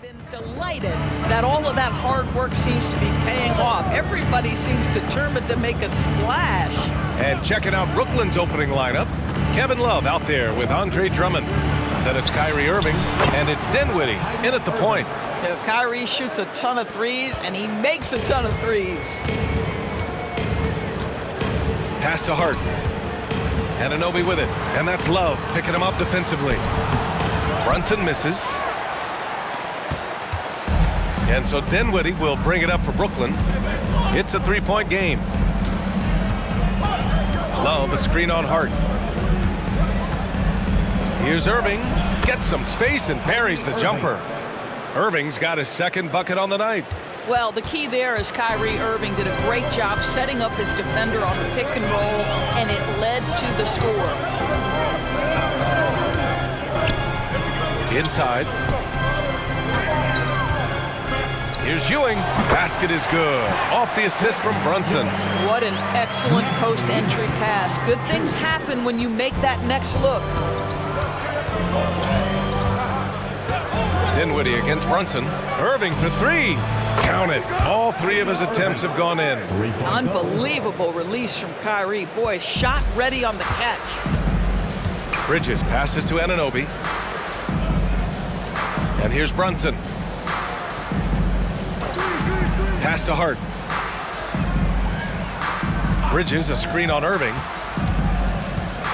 been delighted that all of that hard work seems to be paying off. Everybody seems determined to make a splash. And checking out Brooklyn's opening lineup, Kevin Love out there with Andre Drummond. Then it's Kyrie Irving, and it's Dinwiddie in at the point. You know, Kyrie shoots a ton of threes, and he makes a ton of threes. Pass to Hart. Anunoby with it, and that's Love picking him up defensively. Brunson misses. And so Dinwiddie will bring it up for Brooklyn. It's a three-point game. Love a screen on Hart. Here's Irving. Gets some space and parries the jumper. Irving's got his second bucket on the night. Well, the key there is Kyrie Irving did a great job setting up his defender on the pick and roll, and it led to the score. Inside. Here's Ewing. Basket is good. Off the assist from Brunson. What an excellent post-entry pass. Good things happen when you make that next look. Dinwiddie against Brunson. Irving for three. Count it. All three of his attempts have gone in. Unbelievable release from Kyrie. Boy, shot ready on the catch. Bridges passes to Anunoby. And here's Brunson. Pass to Hart. Bridges a screen on Irving.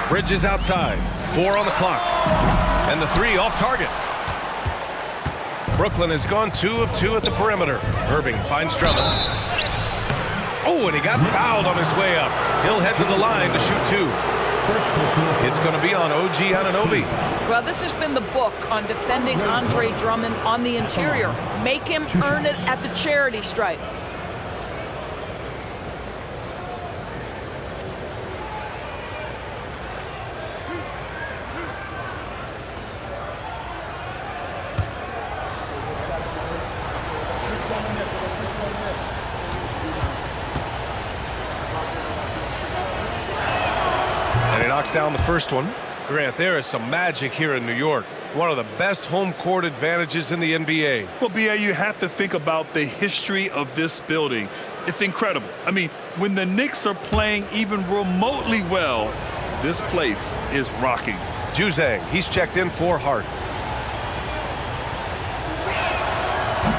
Bridges outside. 4 on the clock. And the three off target. Brooklyn has gone 2 of 2 at the perimeter. Irving finds Drummond. Oh, and he got fouled on his way up. He'll head to the line to shoot 2. It's going to be on OG Anunoby. Well, this has been the book on defending Andre Drummond on the interior. Make him earn it at the charity stripe. Knocks down the first one. Grant, there is some magic here in New York. One of the best home court advantages in the NBA. Well, B.A., you have to think about the history of this building. It's incredible. I mean, when the Knicks are playing even remotely well, this place is rocking. Juzang, he's checked in for Hart.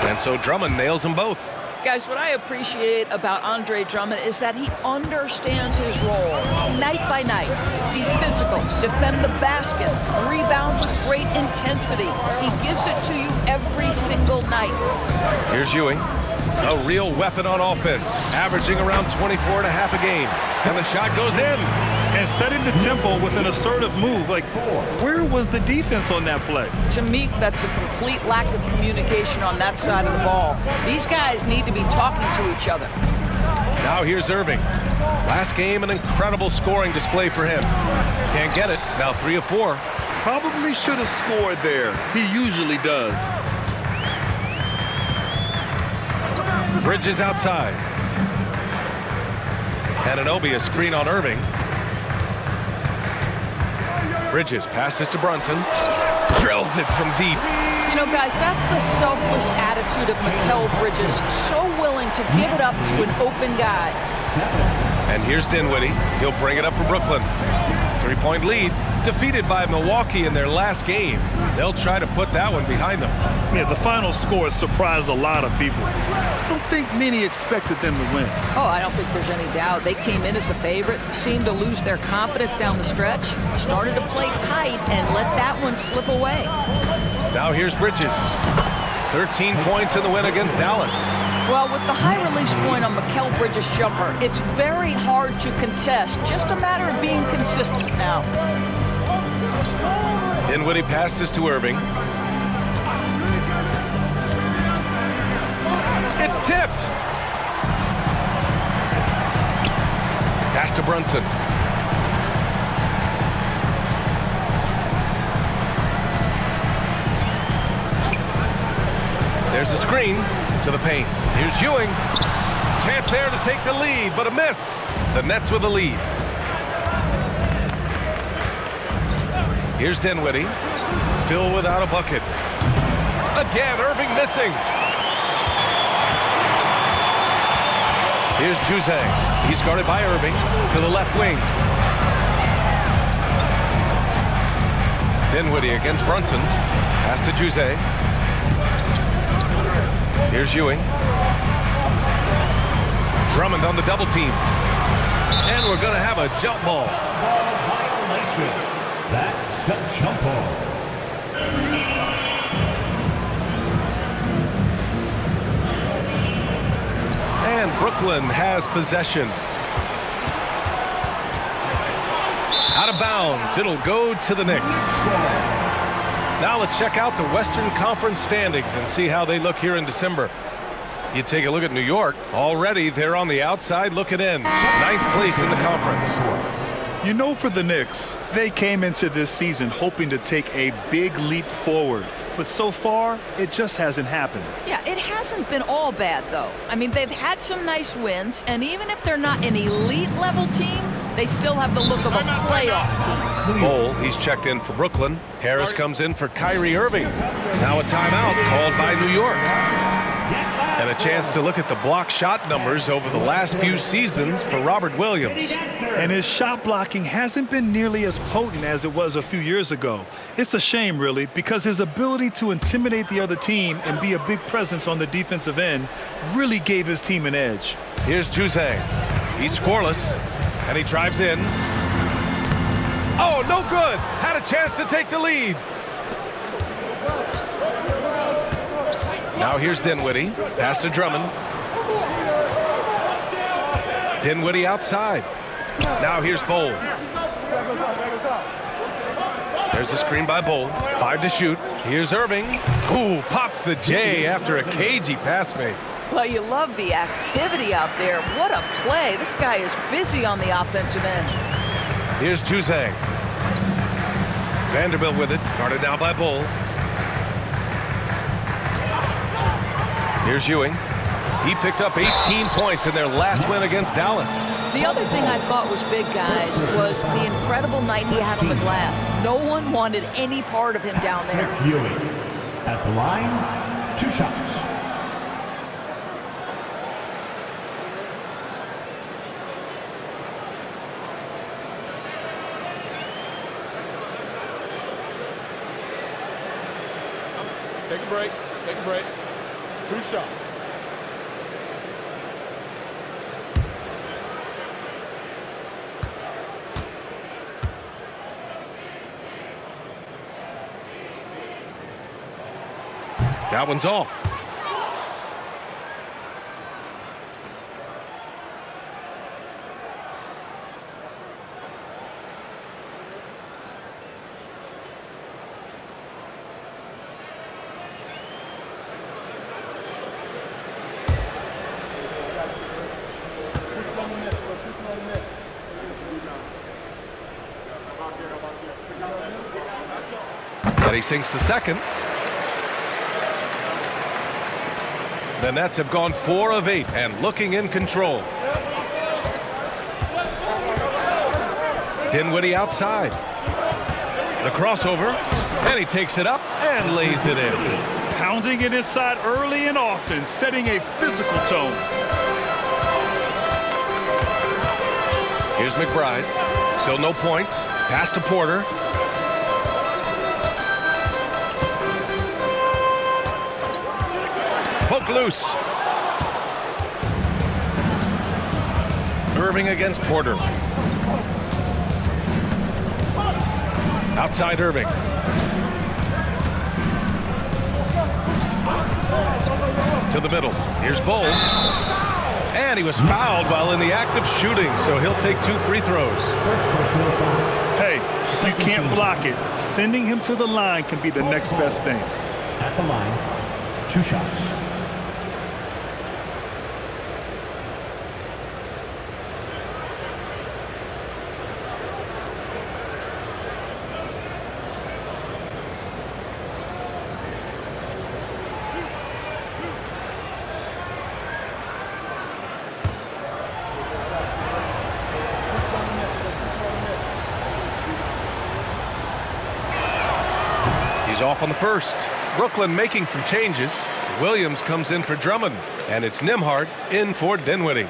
And so Drummond nails them both. Guys, what I appreciate about Andre Drummond is that he understands his role night by night. Be physical, defend the basket, rebound with great intensity. He gives it to you every single night. Here's Ewing, a real weapon on offense, averaging around 24 and a half a game. And the shot goes in. And setting the tempo with an assertive move. Like, where was the defense on that play? To me, that's a complete lack of communication on that side of the ball. These guys need to be talking to each other. Now here's Irving. Last game, an incredible scoring display for him. Can't get it. Now 3 of 4. Probably should have scored there. He usually does. Bridges outside. Anunoby a screen on Irving. Bridges passes to Brunson. Drills it from deep. You know, guys, that's the selfless attitude of Mikal Bridges. So willing to give it up to an open guy. And here's Dinwiddie. He'll bring it up for Brooklyn. 3-point lead. Defeated by Milwaukee in their last game. They'll try to put that one behind them. Yeah, the final score surprised a lot of people. I don't think many expected them to win. Oh, I don't think there's any doubt. They came in as the favorite, seemed to lose their confidence down the stretch, started to play tight, and let that one slip away. Now here's Bridges. 13 points in the win against Dallas. Well, with the high release point on Mikal Bridges' jumper, it's very hard to contest. Just a matter of being consistent now. Dinwiddie passes to Irving. It's tipped. Pass to Brunson. There's a screen to the paint. Here's Ewing. Chance there to take the lead, but a miss. The Nets with the lead. Here's Dinwiddie, still without a bucket. Again, Irving missing. Here's Juzang. He's guarded by Irving to the left wing. Dinwiddie against Brunson. Pass to Juzang. Here's Ewing. Drummond on the double team. And we're going to have a jump ball. Violation. That's a jump ball. And Brooklyn has possession. Out of bounds. It'll go to the Knicks. Now let's check out the Western Conference standings and see how they look here in December. You take a look at New York. Already they're on the outside looking in. 9th place in the conference. You know, for the Knicks, they came into this season hoping to take a big leap forward. But so far, it just hasn't happened. Yeah, it hasn't been all bad, though. I mean, they've had some nice wins, and even if they're not an elite-level team, they still have the look of a playoff team. Bol, he's checked in for Brooklyn. Harris comes in for Kyrie Irving. Now a timeout called by New York. And a chance to look at the block shot numbers over the last few seasons for Robert Williams. And his shot blocking hasn't been nearly as potent as it was a few years ago. It's a shame, really, because his ability to intimidate the other team and be a big presence on the defensive end really gave his team an edge. Here's Juzang. He's scoreless, and he drives in. Oh, no good. Had a chance to take the lead. Now here's Dinwiddie. Pass to Drummond. Dinwiddie outside. Now here's Bol. There's a screen by Bol. 5 to shoot. Here's Irving. Ooh, pops the J after a cagey pass fake. Well, you love the activity out there. What a play. This guy is busy on the offensive end. Here's Juzang. Vanderbilt with it. Guarded now by Bol. Here's Ewing. He picked up 18 points in their last win against Dallas. The other thing I thought was big, guys, was the incredible night he had on the glass. No one wanted any part of him down there. Ewing at the line, 2 shots. Take a break. Take a break. 2 shots. That one's off. But he sinks the second. The Nets have gone 4 of 8 and looking in control. Dinwiddie outside. The crossover, and he takes it up and lays it in. Pounding it inside early and often, setting a physical tone. Here's McBride. Still no points. Pass to Porter. Poke loose. Irving against Porter. Outside Irving. To the middle. Here's Bol. And he was fouled while in the act of shooting, so he'll take 2 free throws. Hey, if you can't block it, sending him to the line can be the next best thing. At the line, 2 shots. He's off on the first. Brooklyn making some changes. Williams comes in for Drummond, and it's Nembhard in for Dinwiddie.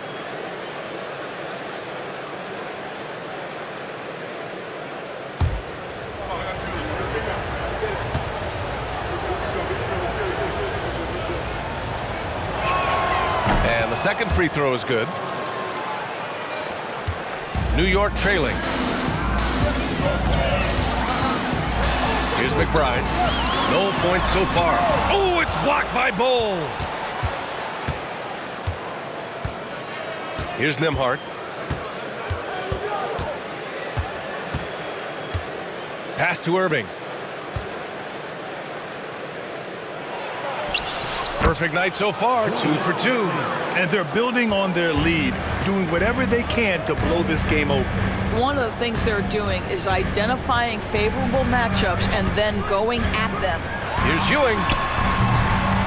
And the second free throw is good. New York trailing. Here's McBride. No points so far. Oh, it's blocked by Bull. Here's Nembhard. Pass to Irving. Perfect night so far, 2 for 2. And they're building on their lead, doing whatever they can to blow this game open. One of the things they're doing is identifying favorable matchups and then going at them. Here's Ewing.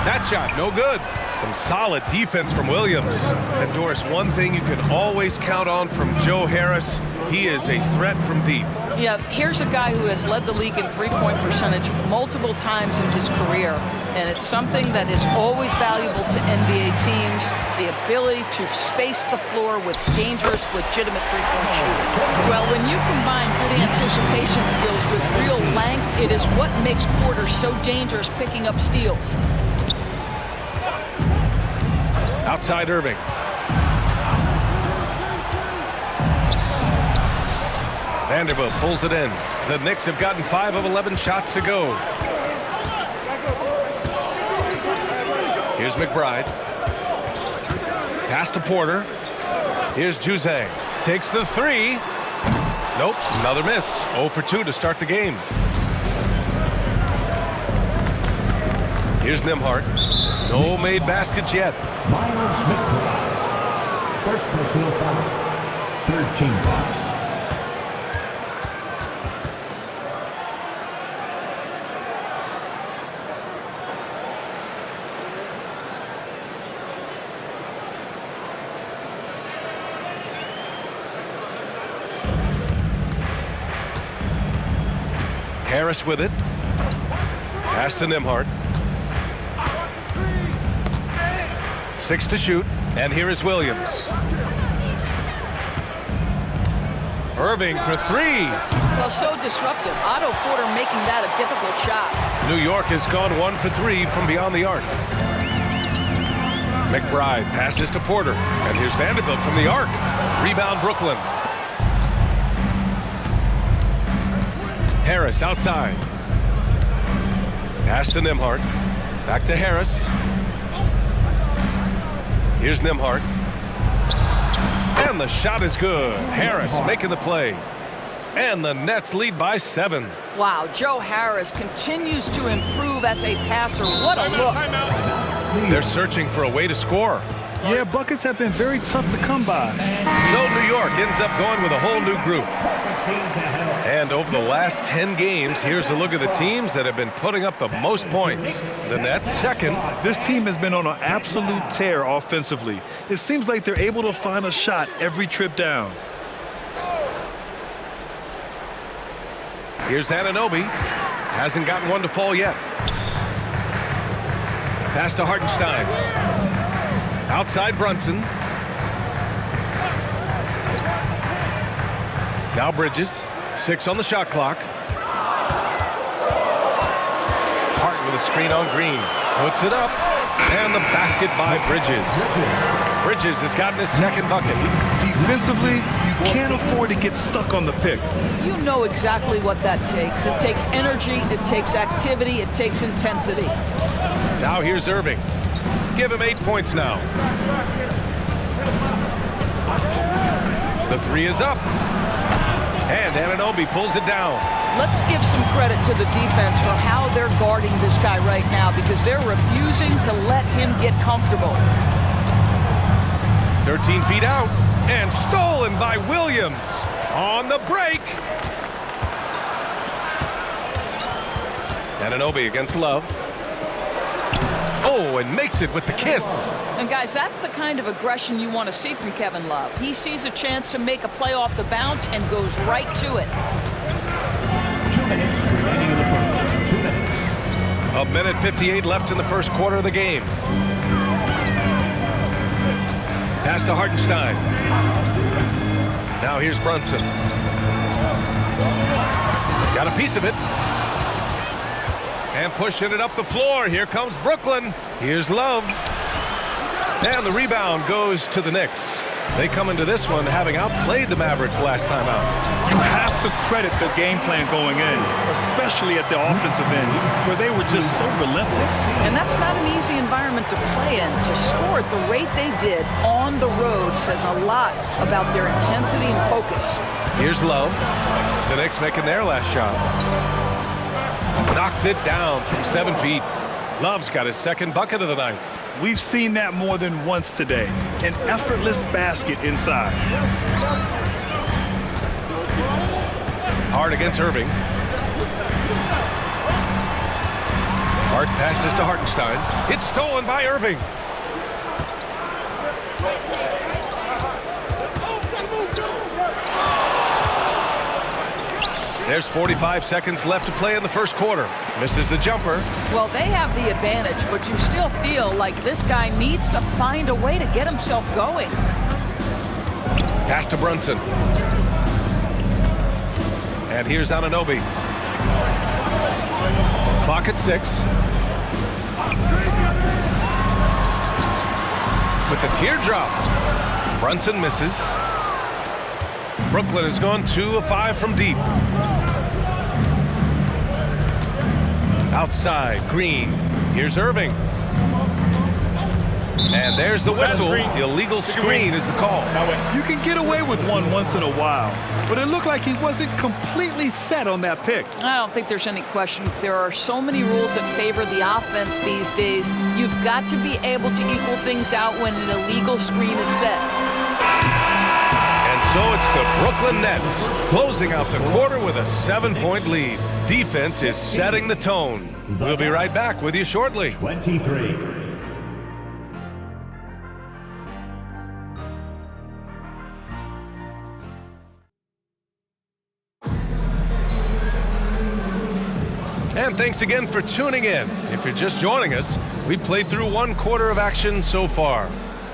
That shot, no good. Some solid defense from Williams. And Doris, one thing you can always count on from Joe Harris, he is a threat from deep. Yeah, here's a guy who has led the league in three-point percentage multiple times in his career. And it's something that is always valuable to NBA teams, the ability to space the floor with dangerous, legitimate three-point shooting. Well, when you combine good anticipation skills with real length, it is what makes Porter so dangerous picking up steals. Outside Irving. Vanderbilt pulls it in. The Knicks have gotten 5 of 11 shots to go. Here's McBride. Pass to Porter. Here's Juzang. Takes the 3. Nope, another miss. 0 for 2 to start the game. Here's Nembhard. No made baskets yet. Miles McBride. First personal foul. Third team foul. Harris with it. Pass to Nembhard. 6 to shoot. And here is Williams. Irving for 3. Well, so disruptive. Otto Porter making that a difficult shot. New York has gone 1 for 3 from beyond the arc. McBride passes to Porter. And here's Vanderbilt from the arc. Rebound Brooklyn. Harris outside. Pass to Nembhard. Back to Harris. Here's Nembhard. And the shot is good. Harris making the play. And the Nets lead by 7. Wow, Joe Harris continues to improve as a passer. What a look. They're searching for a way to score. Yeah, buckets have been very tough to come by. So New York ends up going with a whole new group. And over the last 10 games, here's a look at the teams that have been putting up the most points. The Nets second. This team has been on an absolute tear offensively. It seems like they're able to find a shot every trip down. Here's Anunoby. Hasn't gotten one to fall yet. Pass to Hartenstein. Outside Brunson. Now Bridges. 6 on the shot clock. Hart with a screen on Green. Puts it up. And the basket by Bridges. Bridges has gotten his second bucket. Defensively, you can't afford to get stuck on the pick. You know exactly what that takes. It takes energy, it takes activity, it takes intensity. Now here's Irving. Give him 8 points now. The 3 is up. And Anunoby pulls it down. Let's give some credit to the defense for how they're guarding this guy right now because they're refusing to let him get comfortable. 13 feet out. And stolen by Williams. On the break. Anunoby against Love. Oh, and makes it with the kiss. And guys, that's the kind of aggression you want to see from Kevin Love. He sees a chance to make a play off the bounce and goes right to it. 2 minutes remaining in the first. 2 minutes. A A minute 58 left in the first quarter of the game. Pass to Hartenstein. Now here's Brunson. Got a piece of it. And pushing it up the floor. Here comes Brooklyn. Here's Love. And the rebound goes to the Knicks. They come into this one having outplayed the Mavericks last time out. You have to credit the game plan going in, especially at the offensive end, where they were just so relentless. And that's not an easy environment to play in. To score at the rate they did on the road says a lot about their intensity and focus. Here's Love. The Knicks making their last shot. Knocks it down from 7 feet. Love's got his second bucket of the night. We've seen that more than once today. An effortless basket inside. Hard against Irving. Hart passes to Hartenstein. It's stolen by Irving. There's 45 seconds left to play in the first quarter. Misses the jumper. Well, they have the advantage, but you still feel like this guy needs to find a way to get himself going. Pass to Brunson. And here's Anunoby. Clock at 6. With the teardrop. Brunson misses. Brooklyn has gone 2 of 5 from deep. Outside, Green. Here's Irving. And there's the whistle. The illegal screen is the call. You can get away with one once in a while, but it looked like he wasn't completely set on that pick. I don't think there's any question. There are so many rules that favor the offense these days. You've got to be able to equal things out when an illegal screen is set. And so it's the Brooklyn Nets closing out the quarter with a 7-point lead. Defense is setting the tone. We'll be right back with you shortly. 23. And thanks again for tuning in. If you're just joining us, we've played through 1 quarter of action so far.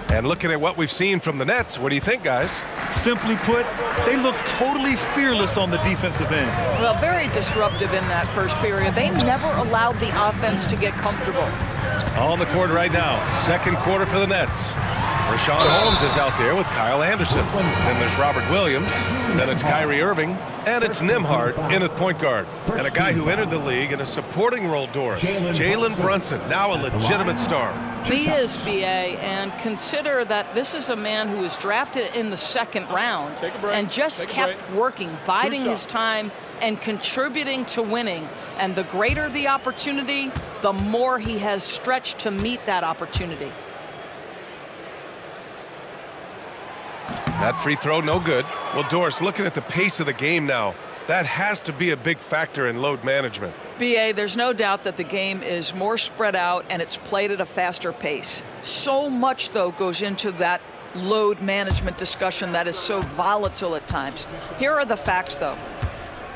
And looking at what we've seen from the Nets, what do you think, guys? Simply put, they look totally fearless on the defensive end. Well, very disruptive in that first period. They never allowed the offense to get comfortable. On the court right now, second quarter for the Nets. Rashawn Holmes is out there with Kyle Anderson. Then there's Robert Williams. Then it's Kyrie Irving. And it's Nembhard in at point guard. And a guy who entered the league in a supporting role, Doris. Jalen Brunson, now a legitimate star. He is, B.A., and consider that this is a man who was drafted in the second round and just kept working, biding his time and contributing to winning. And the greater the opportunity, the more he has stretched to meet that opportunity. That free throw, no good. Well, Doris, looking at the pace of the game now, that has to be a big factor in load management. B.A., there's no doubt that the game is more spread out and it's played at a faster pace. So much, though, goes into that load management discussion that is so volatile at times. Here are the facts, though.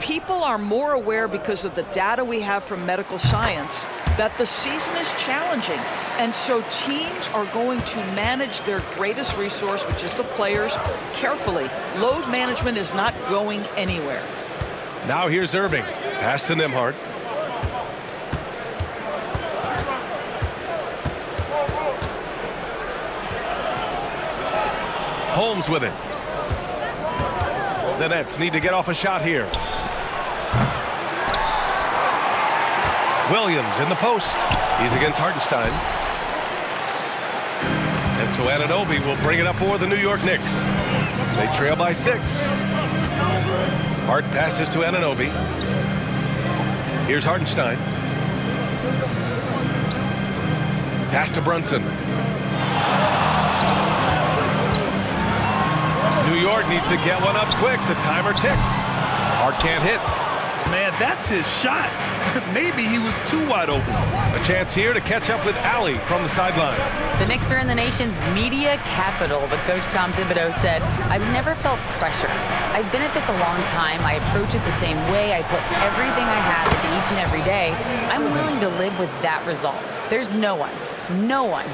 People are more aware because of the data we have from medical science that the season is challenging. And so teams are going to manage their greatest resource, which is the players, carefully. Load management is not going anywhere. Now here's Irving. Pass to Nembhard. Holmes with it. The Nets need to get off a shot here. Williams in the post. He's against Hartenstein. And so Anunoby will bring it up for the New York Knicks. They trail by 6. Hart passes to Anunoby. Here's Hartenstein. Pass to Brunson. New York needs to get one up quick. The timer ticks. Hart can't hit. Man, that's his shot. Maybe he was too wide open. A chance here to catch up with Allie from the sideline. The Knicks are in the nation's media capital, but Coach Tom Thibodeau said, "I've never felt pressure. I've been at this a long time. I approach it the same way. I put everything I have into each and every day. I'm willing to live with that result. There's no one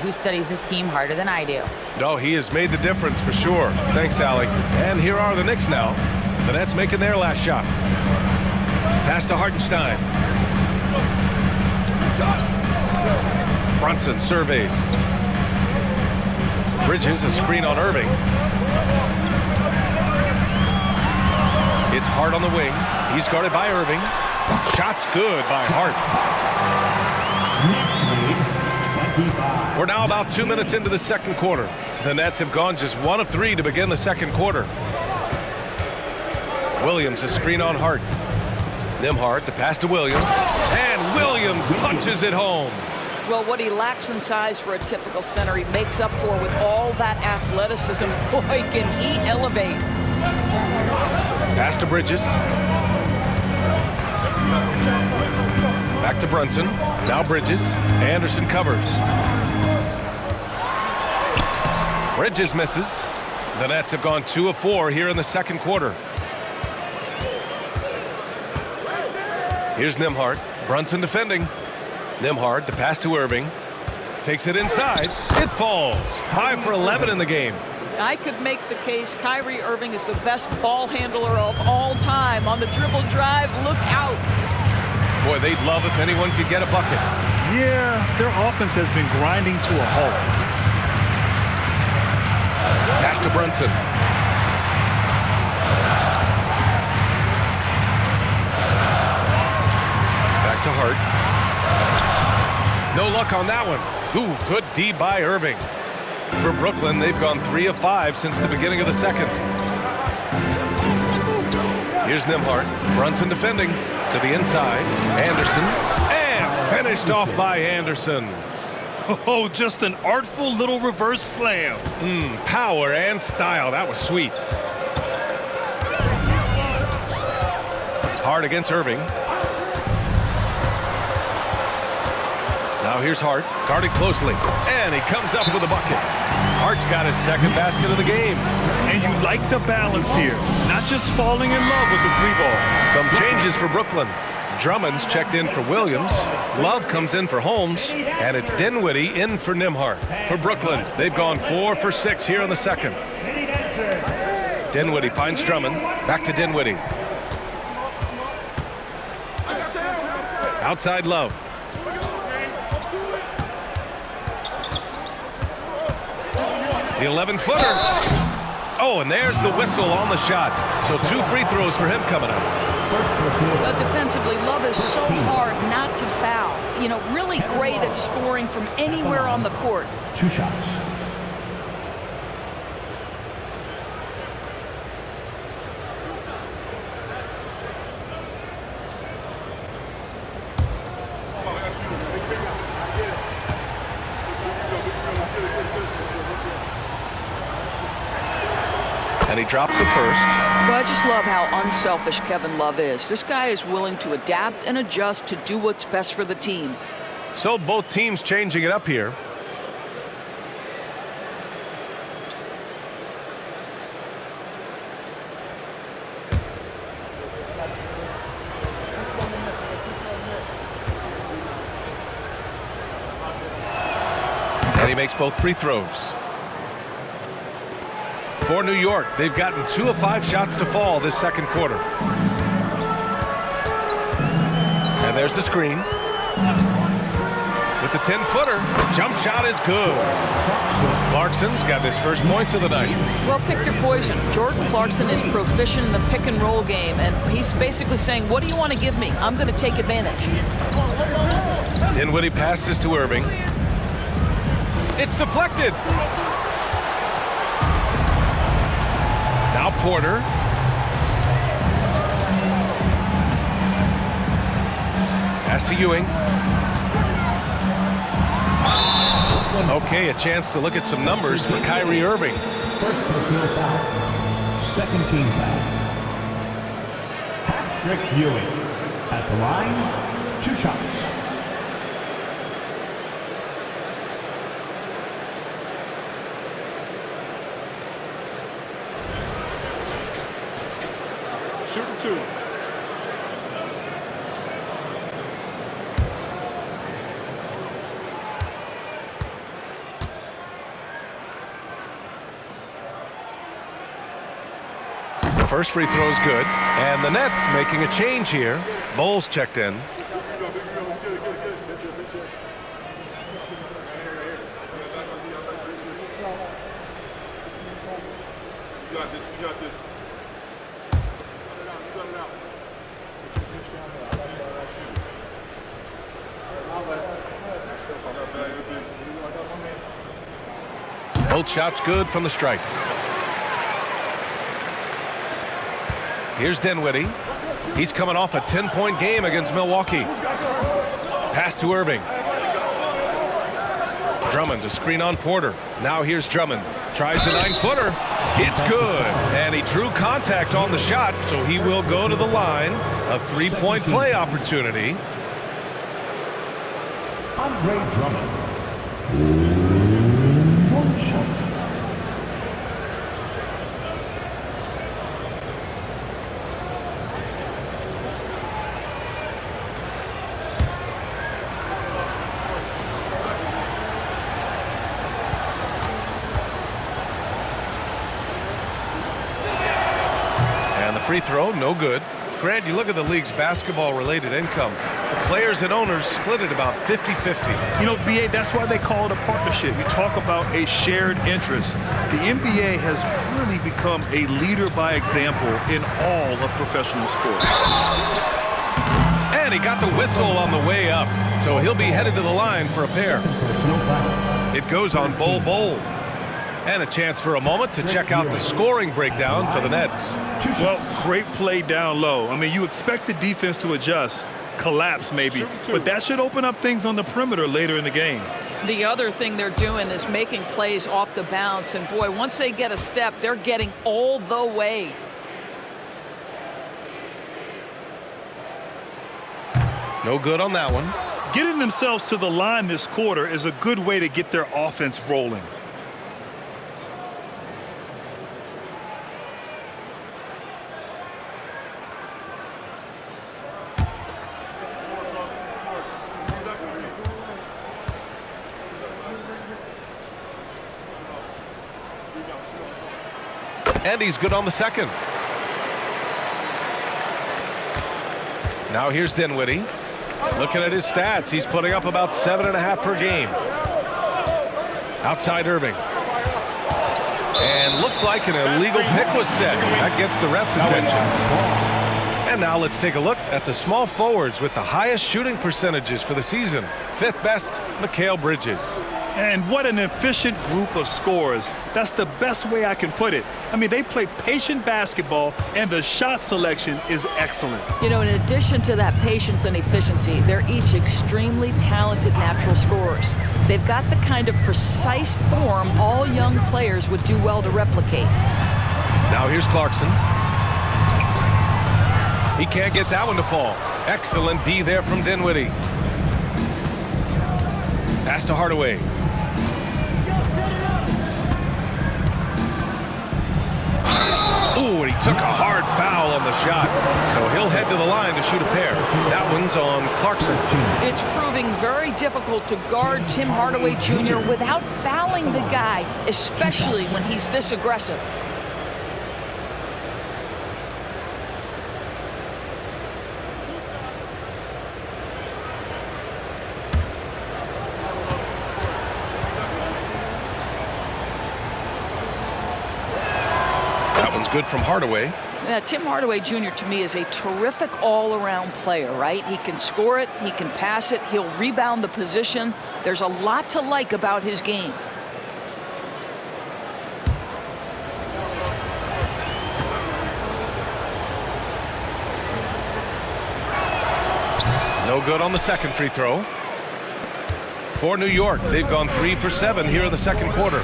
who studies this team harder than I do." No, he has made the difference for sure. Thanks, Allie. And here are the Knicks now. The Nets making their last shot. Pass to Hartenstein. Brunson surveys. Bridges, a screen on Irving. It's Hart on the wing. He's guarded by Irving. Shot's good by Hart. We're now about 2 minutes into the second quarter. The Nets have gone just 1 of 3 to begin the second quarter. Williams, a screen on Hart. Nembhard, the pass to Williams. And Williams punches it home. Well, what he lacks in size for a typical center, he makes up for with all that athleticism. Boy, can he elevate. Pass to Bridges. Back to Brunson. Now Bridges. Anderson covers. Bridges misses. The Nets have gone 2 of 4 here in the second quarter. Here's Nembhard. Brunson defending. Nembhard, the pass to Irving. Takes it inside. It falls. 5 for 11 in the game. I could make the case Kyrie Irving is the best ball handler of all time. On the dribble drive, look out. Boy, they'd love if anyone could get a bucket. Yeah, their offense has been grinding to a halt. Pass to Brunson. Back to Hart. No luck on that one. Ooh, good D by Irving. For Brooklyn, they've gone 3 of 5 since the beginning of the second. Here's Nembhard. Brunson defending to the inside. Anderson. And finished off by Anderson. Oh, just an artful little reverse slam. Power and style. That was sweet. Hart against Irving. Now here's Hart, guarded closely, and he comes up with a bucket. Hart's got his second basket of the game. And you like the balance here, not just falling in love with the 3-ball. Some changes for Brooklyn. Drummond's checked in for Williams. Love comes in for Holmes, and it's Dinwiddie in for Nembhard. For Brooklyn, they've gone 4 for 6 here in the second. Dinwiddie finds Drummond. Back to Dinwiddie. Outside Love. The 11-footer. Oh, and there's the whistle on the shot. So 2 free throws for him coming up. But defensively, Love is so hard not to foul. You know, really great at scoring from anywhere on the court. 2 shots. And he drops it first. Well, I just love how unselfish Kevin Love is. This guy is willing to adapt and adjust to do what's best for the team. So both teams changing it up here. And he makes both free throws. For New York, they've gotten 2 of 5 shots to fall this second quarter. And there's the screen. With the 10-footer, jump shot is good. Clarkson's got his first points of the night. Well, pick your poison. Jordan Clarkson is proficient in the pick-and-roll game, and he's basically saying, what do you want to give me? I'm going to take advantage. Dinwiddie passes to Irving. It's deflected. Now Porter. Pass to Ewing. Okay, a chance to look at some numbers for Kyrie Irving. First personal foul. Second team foul. Patrick Ewing. The line, 2 shots. Shooting 2. The first free throw is good, and the Nets making a change here. Bowles checked in. We got this. Both shots good from the stripe. Here's Dinwiddie. He's coming off a 10-point game against Milwaukee. Pass to Irving. Drummond to screen on Porter. Now here's Drummond. Tries a 9-footer. It's good. And he drew contact on the shot, so he will go to the line. A 3-point play opportunity. Andre Drummond. 1 shot. Free throw, no good. Grant, you look at the league's basketball-related income. The players and owners split it about 50-50. You know, BA, that's why they call it a partnership. You talk about a shared interest. The NBA has really become a leader by example in all of professional sports. And he got the whistle on the way up, so he'll be headed to the line for a pair. It goes on Bol. And a chance for a moment to check out the scoring breakdown for the Nets. Well, great play down low. I mean, you expect the defense to adjust, collapse maybe, but that should open up things on the perimeter later in the game. The other thing they're doing is making plays off the bounce, and boy, once they get a step, they're getting all the way. No good on that one. Getting themselves to the line this quarter is a good way to get their offense rolling. And he's good on the second. Now here's Dinwiddie. Looking at his stats, he's putting up about 7.5 per game. Outside Irving. And looks like an illegal pick was set. That gets the ref's attention. And now let's take a look at the small forwards with the highest shooting percentages for the season. 5th best, Mikal Bridges. And what an efficient group of scorers. That's the best way I can put it. I mean, they play patient basketball, and the shot selection is excellent. You know, in addition to that patience and efficiency, they're each extremely talented natural scorers. They've got the kind of precise form all young players would do well to replicate. Now here's Clarkson. He can't get that one to fall. Excellent D there from Dinwiddie. Pass to Hardaway. Ooh, and he took a hard foul on the shot. So he'll head to the line to shoot a pair. That one's on Clarkson. It's proving very difficult to guard Tim Hardaway Jr. without fouling the guy, especially when he's this aggressive. Good from Hardaway. Tim Hardaway Jr. to me is a terrific all-around player, right? He can score it, he can pass it, he'll rebound the position. There's a lot to like about his game. No good on the second free throw. For New York, they've gone 3 for 7 here in the second quarter.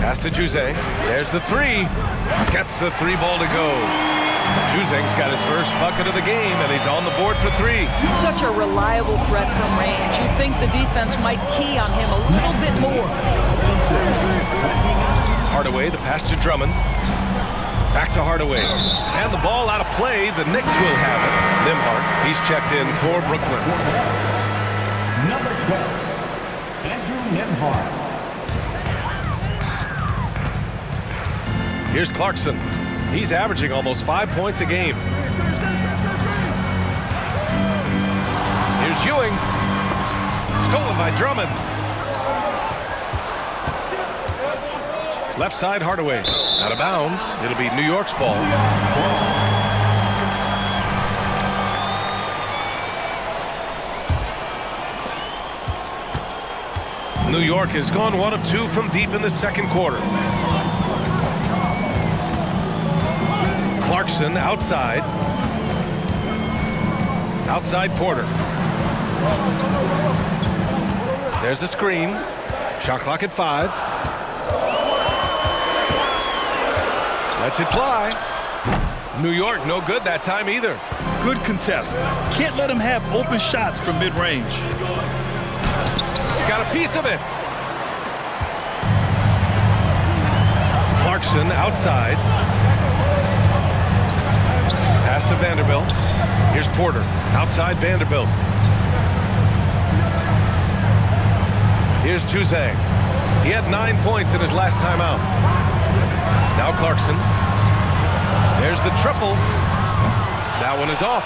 Pass to Jose. There's the three. Gets the 3 ball to go. Juzang's got his first bucket of the game, and he's on the board for 3. Such a reliable threat from range. You'd think the defense might key on him a little bit more. Hardaway, the pass to Drummond. Back to Hardaway. And the ball out of play. The Knicks will have it. Nembhard, he's checked in for Brooklyn. Number 12, Andrew Nembhard. Here's Clarkson. He's averaging almost 5 points a game. Here's Ewing. Stolen by Drummond. Left side, Hardaway. Out of bounds. It'll be New York's ball. New York has gone 1 of 2 from deep in the second quarter. Clarkson outside. Outside Porter. There's a screen. Shot clock at 5. Lets it fly. New York no good that time either. Good contest. Can't let him have open shots from mid-range. Got a piece of it. Clarkson outside. Pass to Vanderbilt. Here's Porter. Outside Vanderbilt. Here's Juzang. He had 9 points in his last time out. Now Clarkson. There's the triple. That one is off.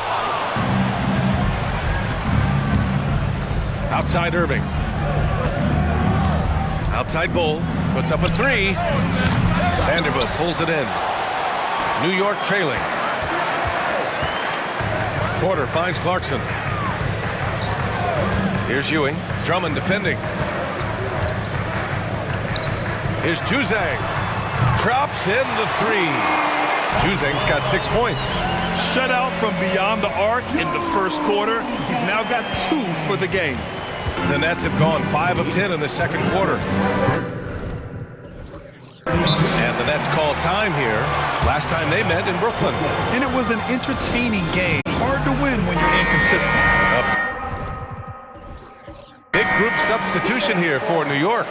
Outside Irving. Outside Bull. Puts up a 3. Vanderbilt pulls it in. New York trailing. Porter finds Clarkson. Here's Ewing. Drummond defending. Here's Juzang. Drops in the 3. Juzang's got 6 points. Shutout from beyond the arc in the first quarter. He's now got 2 for the game. The Nets have gone 5 of 10 in the second quarter. And the Nets call time here. Last time they met in Brooklyn. And it was an entertaining game. Hard to win when you're inconsistent. Big group substitution here for New York.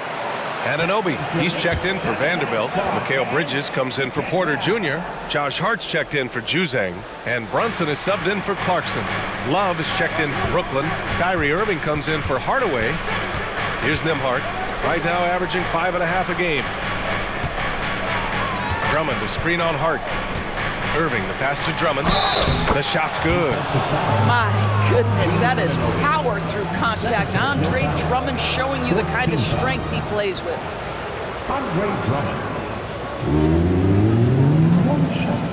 Anunoby, he's checked in for Vanderbilt. Mikal Bridges comes in for Porter Jr. Josh Hart's checked in for Juzang. And Brunson is subbed in for Clarkson. Love is checked in for Brooklyn. Kyrie Irving comes in for Hardaway. Here's Nembhard, right now averaging 5.5 a game. Drummond, the screen on Hart. Irving, the pass to Drummond. The shot's good. My goodness, that is power through contact. Andre Drummond showing you the kind of strength he plays with. Andre Drummond. One shot.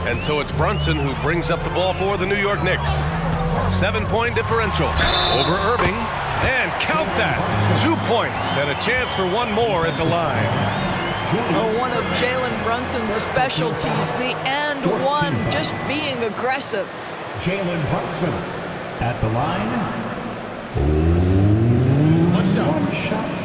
And so it's Brunson who brings up the ball for the New York Knicks. 7-point differential over Irving. And count that. 2 points and a chance for one more at the line. Oh, one of Jalen Brunson's specialties, the and one, just being aggressive. Jalen Brunson at the line. One shot. One shot.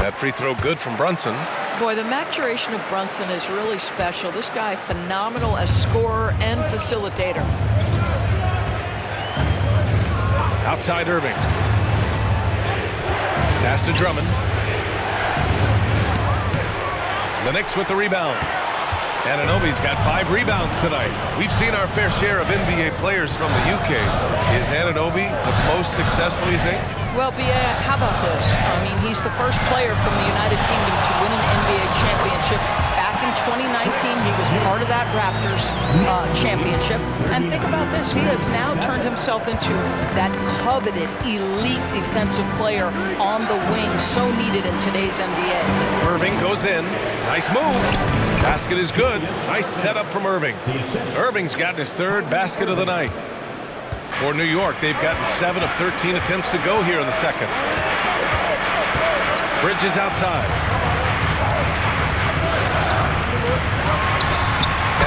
That free throw good from Brunson. Boy, the maturation of Brunson is really special. This guy, phenomenal as scorer and facilitator. Outside Irving. Pass to Drummond. The Knicks with the rebound. Anunoby's got 5 rebounds tonight. We've seen our fair share of NBA players from the UK. Is Anunoby the most successful, you think? Well, how about this? I mean, he's the first player from the United Kingdom to win an NBA championship. Back in 2019, he was part of that Raptors championship. And think about this. He has now turned himself into that coveted elite defensive player on the wing, so needed in today's NBA. Irving goes in. Nice move. Basket is good. Nice setup from Irving. Irving's gotten his third basket of the night. For New York, they've gotten 7 of 13 attempts to go here in the second. Bridges outside.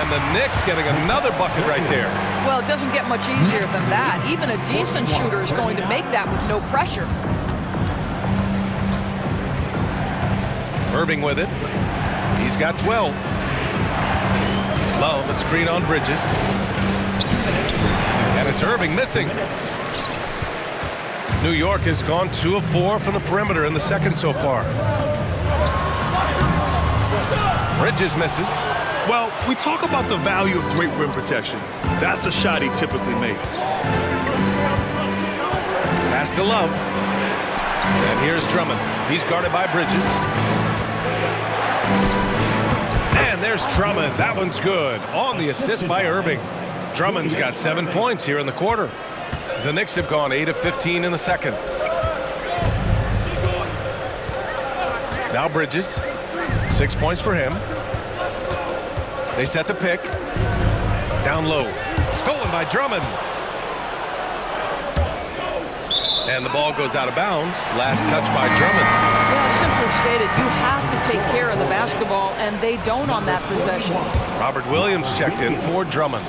And the Knicks getting another bucket right there. Well, it doesn't get much easier than that. Even a decent shooter is going to make that with no pressure. Irving with it. He's got 12. Love, a screen on Bridges. And it's Irving missing. New York has gone 2 of 4 from the perimeter in the second so far. Bridges misses. Well, we talk about the value of great rim protection. That's a shot he typically makes. Pass to Love. And here's Drummond. He's guarded by Bridges. And there's Drummond. That one's good. On the assist by Irving. Drummond's got 7 points here in the quarter. The Knicks have gone 8 of 15 in the second. Now Bridges. 6 points for him. They set the pick. Down low. Stolen by Drummond. And the ball goes out of bounds. Last touch by Drummond. Well, simply stated, you have to take care of the basketball, and they don't on that possession. Robert Williams checked in for Drummond.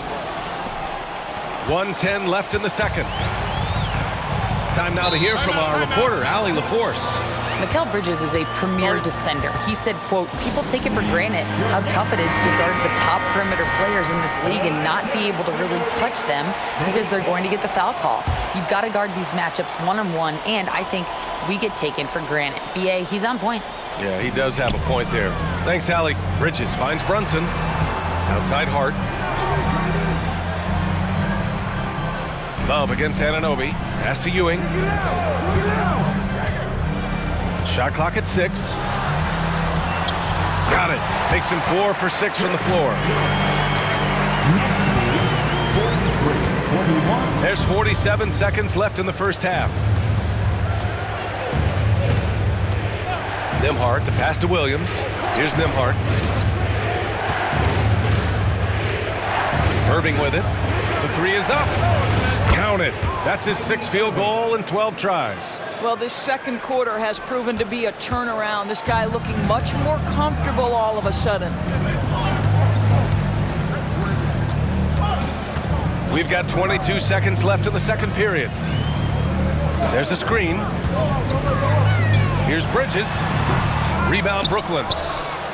1:10 left in the second. Time now to hear from our reporter, Allie LaForce. Mikal Bridges is a premier defender. He said, quote, people take it for granted how tough it is to guard the top perimeter players in this league and not be able to really touch them because they're going to get the foul call. You've got to guard these matchups one-on-one, and I think we get taken for granted. BA, he's on point. Yeah, he does have a point there. Thanks, Allie. Bridges finds Brunson. Outside Hart. Love against Anunoby. Pass to Ewing. Shot clock at 6. Got it. Takes him 4 for 6 from the floor. There's 47 seconds left in the first half. Nembhard, the pass to Williams. Here's Nembhard. Irving with it. The 3 is up. Count it. That's his 6th field goal in 12 tries. Well, this second quarter has proven to be a turnaround. This guy looking much more comfortable all of a sudden. We've got 22 seconds left in the second period. There's a screen. Here's Bridges. Rebound Brooklyn.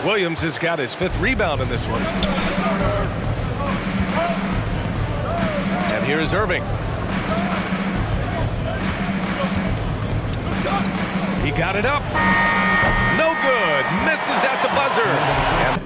Williams has got his 5th rebound in this one. And here is Irving. He got it up. No good. Misses at the buzzer. And